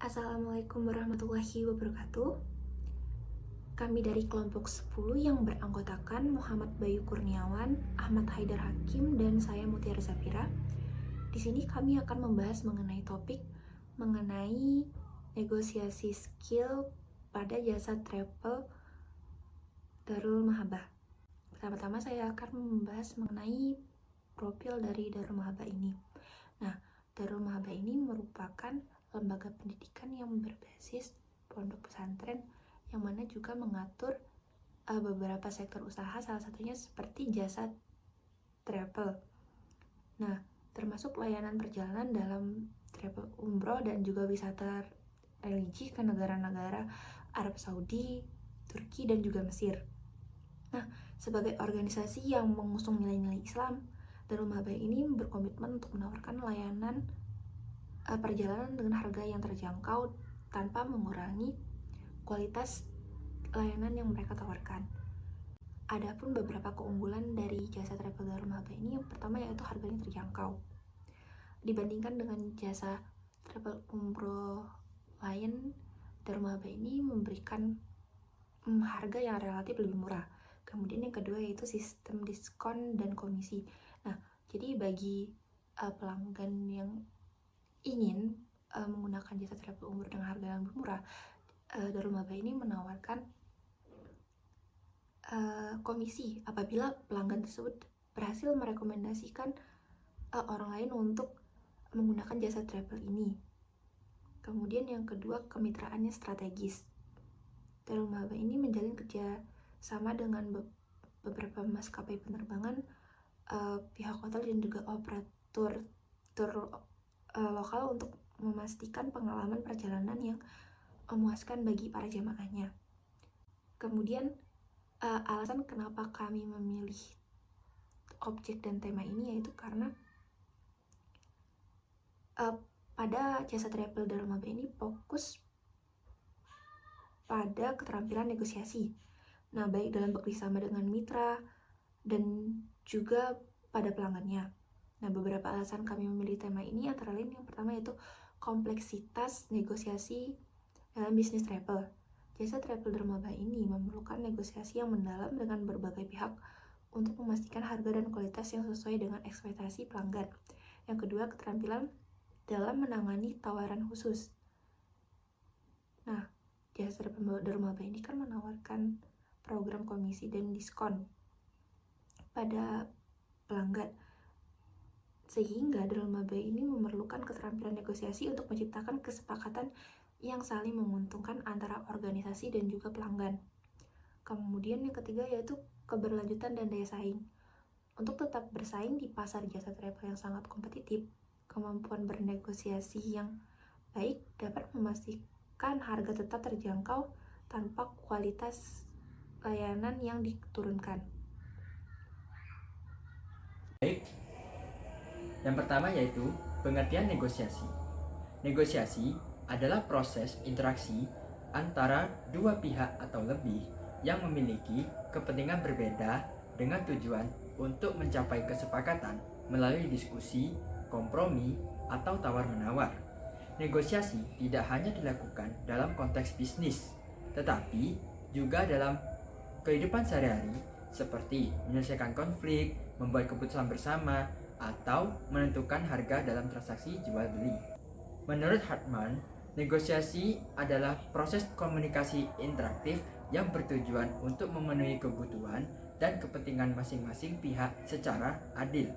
Assalamualaikum warahmatullahi wabarakatuh. Kami dari kelompok 10 yang beranggotakan Muhammad Bayu Kurniawan, Ahmad Haidar Hakim, dan saya Mutiara Zafira. Di sini kami akan membahas mengenai topik mengenai negosiasi skill pada jasa travel Darul Mahabah. Pertama-tama saya akan membahas mengenai profil dari Darul Mahabah ini. Nah, Darul Mahabah ini merupakan lembaga pendidikan yang berbasis pondok pesantren yang mana juga mengatur beberapa sektor usaha, salah satunya seperti jasa travel. Nah, termasuk layanan perjalanan dalam travel umroh dan juga wisata religi ke negara-negara Arab Saudi, Turki, dan juga Mesir. Nah, sebagai organisasi yang mengusung nilai-nilai Islam, Darul Mahabah ini berkomitmen untuk menawarkan layanan perjalanan dengan harga yang terjangkau tanpa mengurangi kualitas layanan yang mereka tawarkan. Adapun beberapa keunggulan dari jasa travel Darul Mahabah ini, yang pertama yaitu harganya terjangkau. Dibandingkan dengan jasa travel umroh lain, Darul Mahabah ini memberikan harga yang relatif lebih murah. Kemudian yang kedua yaitu sistem diskon dan komisi. Nah, jadi bagi pelanggan yang ingin menggunakan jasa travel umroh dengan harga yang lebih murah, Darul Mahabah ini menawarkan komisi apabila pelanggan tersebut berhasil merekomendasikan orang lain untuk menggunakan jasa travel ini. Kemudian yang kedua, kemitraannya strategis. Darul Mahabah ini menjalin kerja sama dengan beberapa maskapai penerbangan, pihak hotel, dan juga operator lokal untuk memastikan pengalaman perjalanan yang memuaskan bagi para jamaahnya. Kemudian alasan kenapa kami memilih objek dan tema ini yaitu karena pada jasa travel Darul Mahabah ini fokus pada keterampilan negosiasi. Nah, baik dalam bekerjasama dengan mitra dan juga pada pelanggannya. Nah, beberapa alasan kami memilih tema ini antara lain yang pertama yaitu kompleksitas negosiasi dalam bisnis travel. Jasa travel Darul Mahabah ini memerlukan negosiasi yang mendalam dengan berbagai pihak untuk memastikan harga dan kualitas yang sesuai dengan ekspektasi pelanggan. Yang kedua, keterampilan dalam menangani tawaran khusus. Nah, jasa travel Darul Mahabah ini kan menawarkan program komisi dan diskon pada pelanggan, sehingga Darul Mahabah ini memerlukan keterampilan negosiasi untuk menciptakan kesepakatan yang saling menguntungkan antara organisasi dan juga pelanggan. Kemudian yang ketiga yaitu keberlanjutan dan daya saing. Untuk tetap bersaing di pasar jasa travel yang sangat kompetitif, kemampuan bernegosiasi yang baik dapat memastikan harga tetap terjangkau tanpa kualitas layanan yang diturunkan. Baik, yang pertama yaitu pengertian negosiasi. Negosiasi adalah proses interaksi antara dua pihak atau lebih yang memiliki kepentingan berbeda dengan tujuan untuk mencapai kesepakatan melalui diskusi, kompromi, atau tawar-menawar. Negosiasi tidak hanya dilakukan dalam konteks bisnis, tetapi juga dalam kehidupan sehari-hari seperti menyelesaikan konflik, membuat keputusan bersama, atau menentukan harga dalam transaksi jual beli. Menurut Hartman, negosiasi adalah proses komunikasi interaktif yang bertujuan untuk memenuhi kebutuhan dan kepentingan masing-masing pihak secara adil.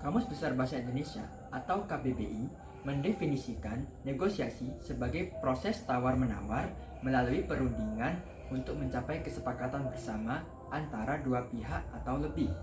Kamus Besar Bahasa Indonesia atau KBBI mendefinisikan negosiasi sebagai proses tawar-menawar melalui perundingan untuk mencapai kesepakatan bersama antara dua pihak atau lebih.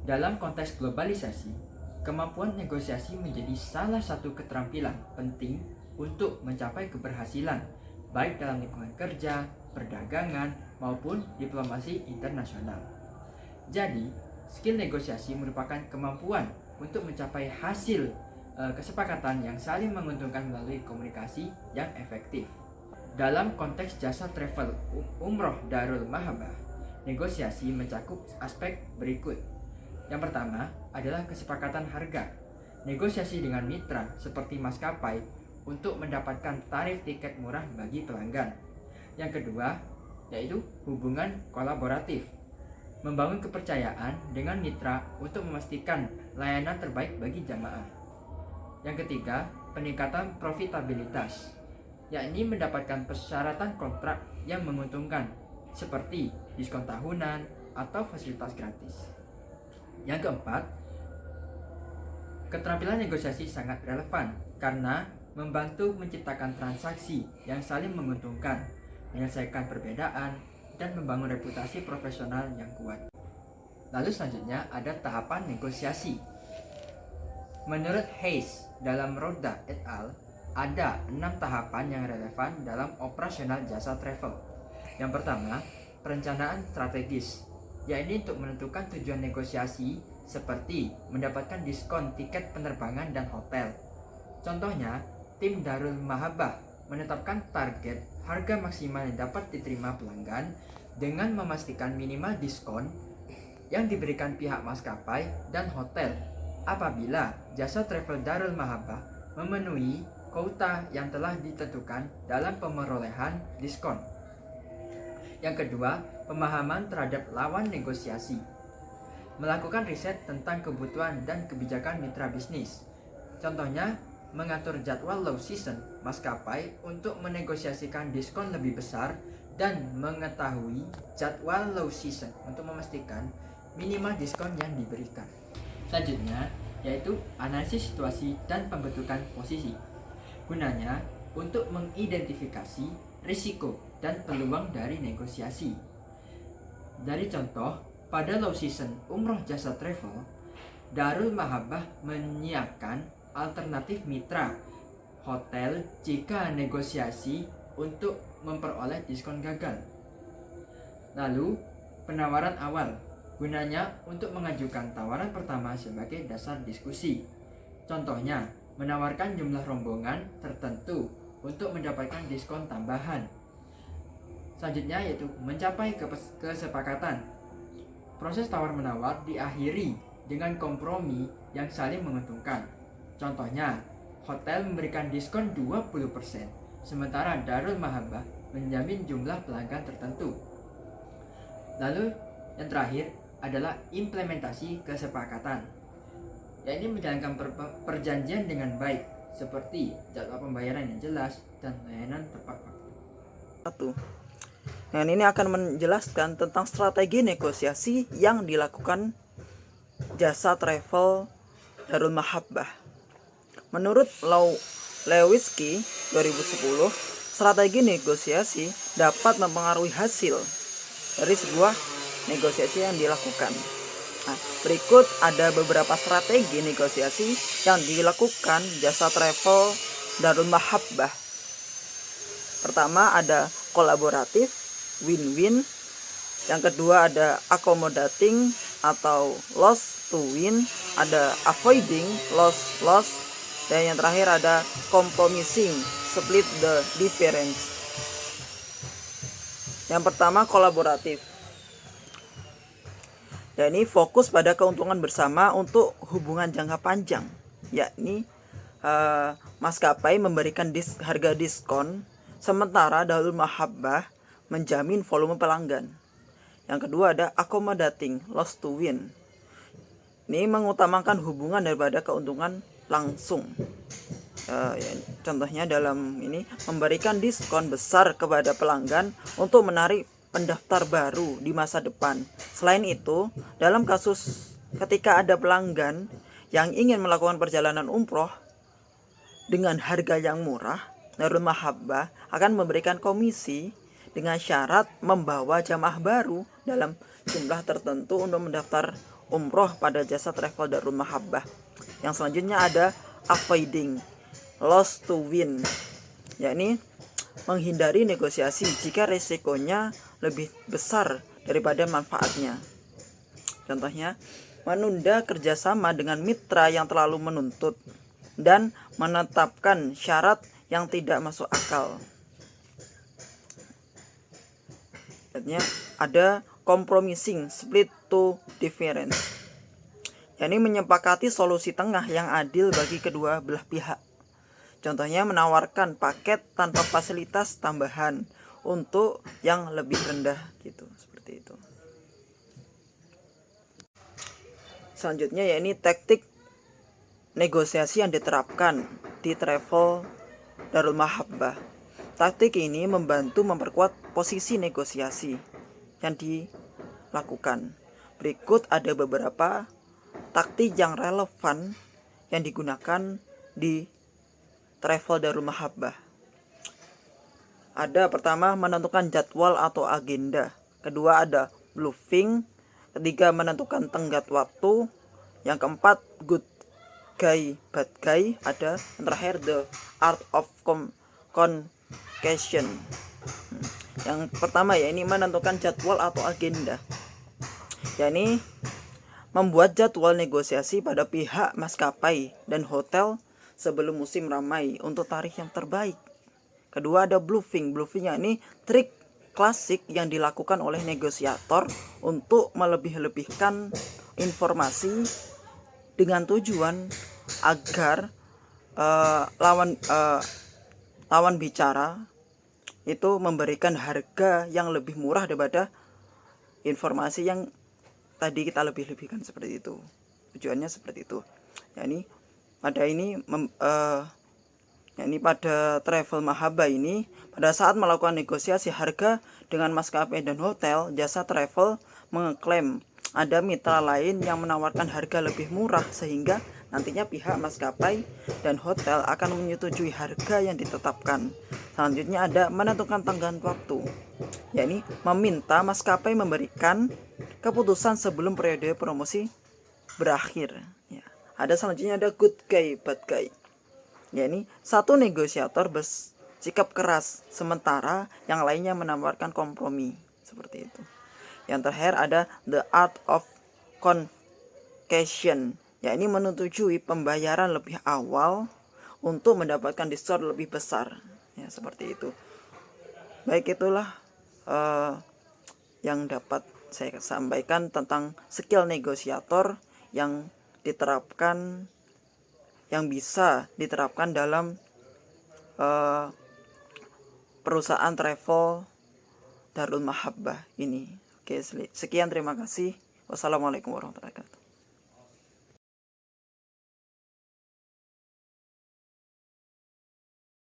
Dalam konteks globalisasi, kemampuan negosiasi menjadi salah satu keterampilan penting untuk mencapai keberhasilan, baik dalam lingkungan kerja, perdagangan, maupun diplomasi internasional. Jadi, skill negosiasi merupakan kemampuan untuk mencapai hasil kesepakatan yang saling menguntungkan melalui komunikasi yang efektif. Dalam konteks jasa travel umroh Darul Mahabah, negosiasi mencakup aspek berikut. Yang pertama adalah kesepakatan harga. Negosiasi dengan mitra seperti maskapai untuk mendapatkan tarif tiket murah bagi pelanggan. Yang kedua, yaitu hubungan kolaboratif. Membangun kepercayaan dengan mitra untuk memastikan layanan terbaik bagi jamaah. Yang ketiga, peningkatan profitabilitas, yakni mendapatkan persyaratan kontrak yang menguntungkan, seperti diskon tahunan atau fasilitas gratis. Yang keempat, keterampilan negosiasi sangat relevan karena membantu menciptakan transaksi yang saling menguntungkan, menyelesaikan perbedaan, dan membangun reputasi profesional yang kuat. Lalu selanjutnya ada tahapan negosiasi. Menurut Hayes dalam Roda et al., ada 6 tahapan yang relevan dalam operasional jasa travel. Yang pertama, perencanaan strategis, yakni untuk menentukan tujuan negosiasi seperti mendapatkan diskon tiket penerbangan dan hotel. Contohnya, tim Darul Mahabbah menetapkan target harga maksimal yang dapat diterima pelanggan dengan memastikan minimal diskon yang diberikan pihak maskapai dan hotel apabila jasa travel Darul Mahabbah memenuhi kuota yang telah ditentukan dalam pemerolehan diskon. Yang kedua, pemahaman terhadap lawan negosiasi. Melakukan riset tentang kebutuhan dan kebijakan mitra bisnis. Contohnya, mengatur jadwal low season maskapai untuk menegosiasikan diskon lebih besar dan mengetahui jadwal low season untuk memastikan minimal diskon yang diberikan. Selanjutnya, yaitu analisis situasi dan pembentukan posisi. Gunanya untuk mengidentifikasi risiko dan peluang dari negosiasi. Dari contoh, pada low season umroh jasa travel, Darul Mahabbah menyiapkan alternatif mitra hotel jika negosiasi untuk memperoleh diskon gagal. Lalu, penawaran awal gunanya untuk mengajukan tawaran pertama sebagai dasar diskusi. Contohnya, menawarkan jumlah rombongan tertentu untuk mendapatkan diskon tambahan. Selanjutnya yaitu mencapai kesepakatan. Proses tawar-menawar diakhiri dengan kompromi yang saling menguntungkan. Contohnya, hotel memberikan diskon 20%, sementara Darul Mahabbah menjamin jumlah pelanggan tertentu. Lalu yang terakhir adalah implementasi kesepakatan, yakni menjalankan perjanjian dengan baik, seperti jadwal pembayaran yang jelas dan layanan tepat waktu. Nah, ini akan menjelaskan tentang strategi negosiasi yang dilakukan jasa travel Darul Mahabbah. Menurut Lewinsky 2010, strategi negosiasi dapat mempengaruhi hasil dari sebuah negosiasi yang dilakukan. Nah, berikut ada beberapa strategi negosiasi yang dilakukan jasa travel Darul Mahabbah. Pertama ada kolaboratif, win-win. Yang kedua ada accommodating atau loss to win, ada avoiding loss. Dan yang terakhir ada compromising, split the difference. Yang pertama kolaboratif. Dan ini fokus pada keuntungan bersama untuk hubungan jangka panjang, yakni maskapai memberikan harga diskon, sementara Darul Mahabbah menjamin volume pelanggan. Yang kedua ada accommodating, loss to win. Ini mengutamakan hubungan daripada keuntungan langsung. Contohnya dalam ini memberikan diskon besar kepada pelanggan untuk menarik pendaftar baru di masa depan. Selain itu, dalam kasus ketika ada pelanggan yang ingin melakukan perjalanan umroh dengan harga yang murah, Darul Mahabbah akan memberikan komisi dengan syarat membawa jamaah baru dalam jumlah tertentu untuk mendaftar umroh pada jasa travel Darul Mahabbah. Yang selanjutnya ada avoiding, loss to win, yakni menghindari negosiasi jika resikonya lebih besar daripada manfaatnya. Contohnya, menunda kerjasama dengan mitra yang terlalu menuntut dan menetapkan syarat yang tidak masuk akal. Artinya ada compromising, split to difference, yakni menyepakati solusi tengah yang adil bagi kedua belah pihak. Contohnya menawarkan paket tanpa fasilitas tambahan untuk yang lebih rendah gitu, seperti itu. Selanjutnya ya ini taktik negosiasi yang diterapkan di travel Darul Mahabbah. Taktik ini membantu memperkuat posisi negosiasi yang dilakukan. Berikut ada beberapa taktik yang relevan yang digunakan di travel Darul Mahabbah. Ada pertama menentukan jadwal atau agenda. Kedua ada bluffing. Ketiga menentukan tenggat waktu. Yang keempat good guy bad guy. Ada yang terakhir the art of communication. Yang pertama ya ini menentukan jadwal atau agenda. Ya ini membuat jadwal negosiasi pada pihak maskapai dan hotel sebelum musim ramai untuk tarif yang terbaik. Kedua ada bluffing. Bluffingnya ini trik klasik yang dilakukan oleh negosiator untuk melebih-lebihkan informasi dengan tujuan agar lawan bicara itu memberikan harga yang lebih murah daripada informasi yang tadi kita lebih-lebihkan, seperti itu. Tujuannya seperti itu. Yani pada travel Mahabbah ini, pada saat melakukan negosiasi harga dengan maskapai dan hotel, jasa travel mengklaim ada mitra lain yang menawarkan harga lebih murah, sehingga nantinya pihak maskapai dan hotel akan menyetujui harga yang ditetapkan. Selanjutnya ada menentukan tenggat waktu, yakni meminta maskapai memberikan keputusan sebelum periode promosi berakhir. Ya. Ada selanjutnya ada good guy bad guy, yakni satu negosiator bersikap keras sementara yang lainnya menawarkan kompromi, seperti itu. Yang terakhir ada the art of concession, yakni menyetujui pembayaran lebih awal untuk mendapatkan diskon lebih besar, ya seperti itu. Baik, itulah yang dapat saya sampaikan tentang skill negosiator yang diterapkan, yang bisa diterapkan dalam perusahaan travel Darul Mahabbah ini. Oke, sekian, terima kasih. Wassalamualaikum warahmatullahi wabarakatuh.